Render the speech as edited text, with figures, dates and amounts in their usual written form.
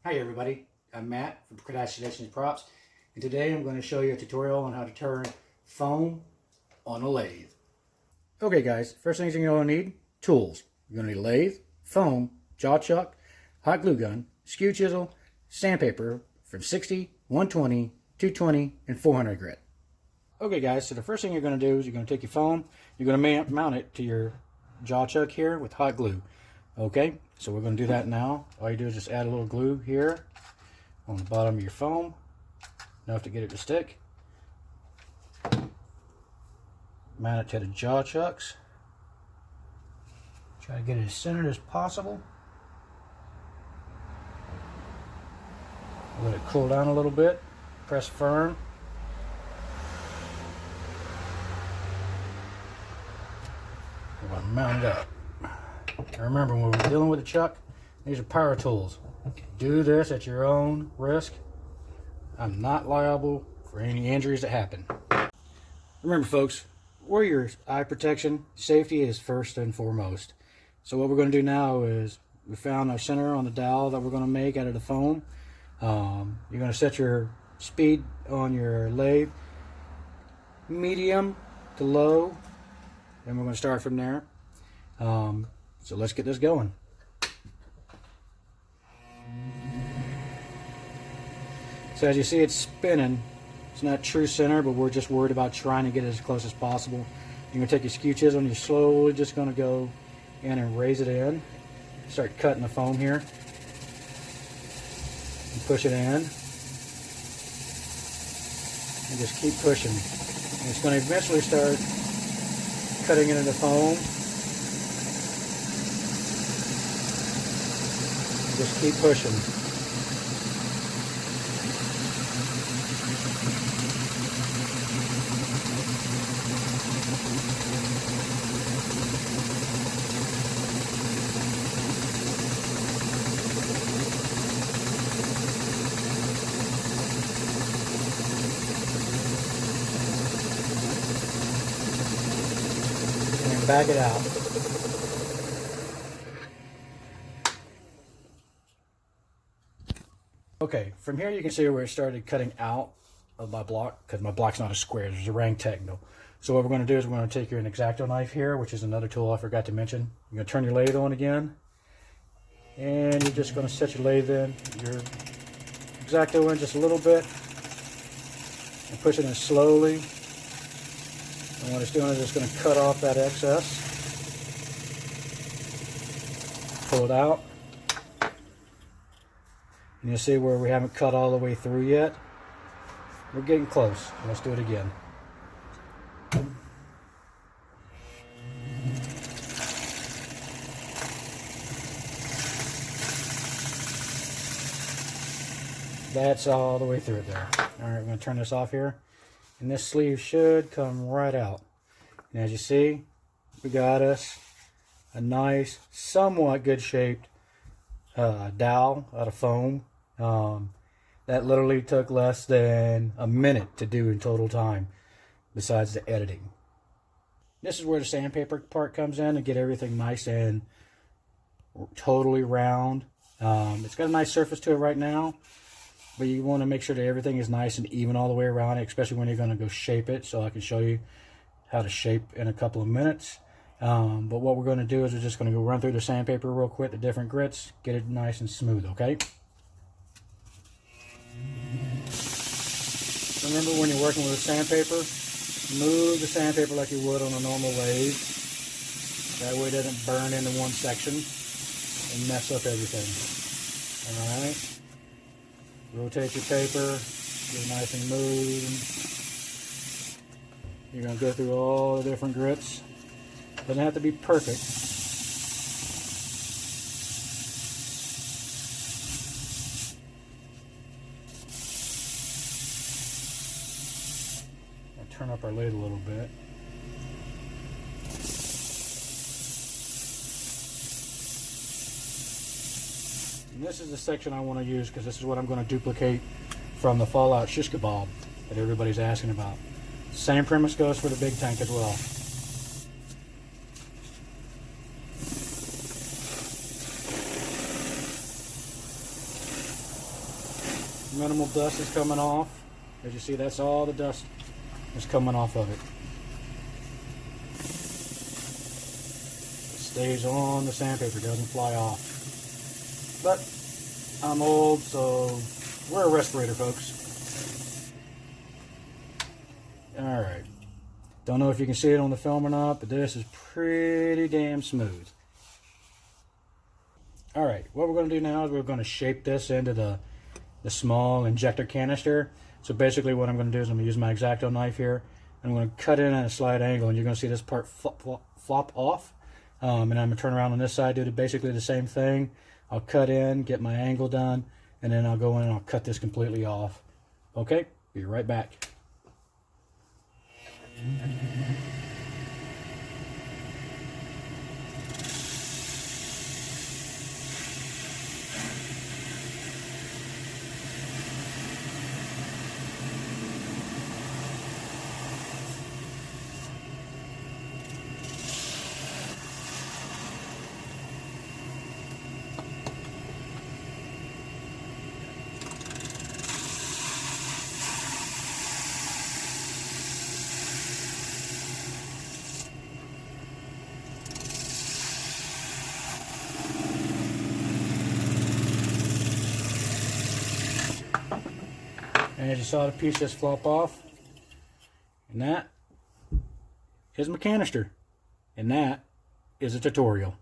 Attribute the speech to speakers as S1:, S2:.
S1: Hi everybody, I'm Matt from Procrastination Props, and today I'm going to show you a tutorial on how to turn foam on a lathe. Okay guys, first things you're going to need, tools. You're going to need a lathe, foam, jaw chuck, hot glue gun, skew chisel, sandpaper from 60, 120, 220, and 400 grit. Okay guys, so the first thing you're going to do is you're going to take your foam, you're going to mount it to your jaw chuck here with hot glue. Okay, so we're going to do that now. All you do is just add a little glue here on the bottom of your foam, enough to get it to stick. Mount it to the jaw chucks. Try to get it as centered as possible. Let it cool down a little bit. Press firm. We're going to mount it up. Now remember, when we're dealing with a chuck, these are power tools. Do this at your own risk. I'm not liable for any injuries that happen. Remember folks, wear your eye protection. Safety is first and foremost. So what we're going to do now is, we found our center on the dowel that we're going to make out of the foam. You're going to set your speed on your lathe medium to low, and we're going to start from there. So let's get this going. So as you see, it's spinning. It's not true center, but we're just worried about trying to get it as close as possible. You're going to take your skew chisel and you're slowly just going to go in and raise it in. Start cutting the foam here. And push it in. And just keep pushing. And it's going to eventually start cutting into the foam. Just keep pushing. And back it out. Okay, from here you can see where it started cutting out of my block, because my block's not a square, there's a rectangle. So what we're going to do is we're going to take your xacto knife here, which is another tool I forgot to mention. You're going to turn your lathe on again, and you're just going to set your lathe in, your xacto in just a little bit, and push it in slowly. And what it's doing is it's going to cut off that excess. Pull it out. And you'll see where we haven't cut all the way through yet. We're getting close. Let's do it again. That's all the way through there. All right, we're going to turn this off here. And this sleeve should come right out. And as you see, we got us a nice, somewhat good shaped dowel out of foam. That literally took less than a minute to do in total time, besides the editing. This is where the sandpaper part comes in, and get everything nice and totally round. It's got a nice surface to it right now, but you want to make sure that everything is nice and even all the way around it, especially when you're going to go shape it. So I can show you how to shape in a couple of minutes. But what we're going to do is we're just going to go run through the sandpaper real quick, the different grits, get it nice and smooth, okay? Remember, when you're working with sandpaper, move the sandpaper like you would on a normal lathe. That way it doesn't burn into one section and mess up everything. Alright? Rotate your paper, get it nice and moving. You're going to go through all the different grits. Doesn't have to be perfect. I'll turn up our lathe a little bit. And this is the section I want to use, because this is what I'm going to duplicate from the fallout shish kebab that everybody's asking about. Same premise goes for the big tank as well. Minimal dust is coming off. As you see, that's all the dust is coming off of it. It stays on the sandpaper, doesn't fly off. But I'm old, so wear a respirator, folks. Alright. Don't know if you can see it on the film or not, but this is pretty damn smooth. Alright, what we're going to do now is we're going to shape this into the small injector canister. So basically what I'm going to do is I'm going to use my X-Acto knife here. I'm going to cut in at a slight angle, and you're going to see this part flop off. And I'm going to turn around on this side, do basically the same thing. I'll cut in, get my angle done, and then I'll go in and I'll cut this completely off. Okay, be right back. And as you saw, the piece just flop off. And that is my canister. And that is a tutorial.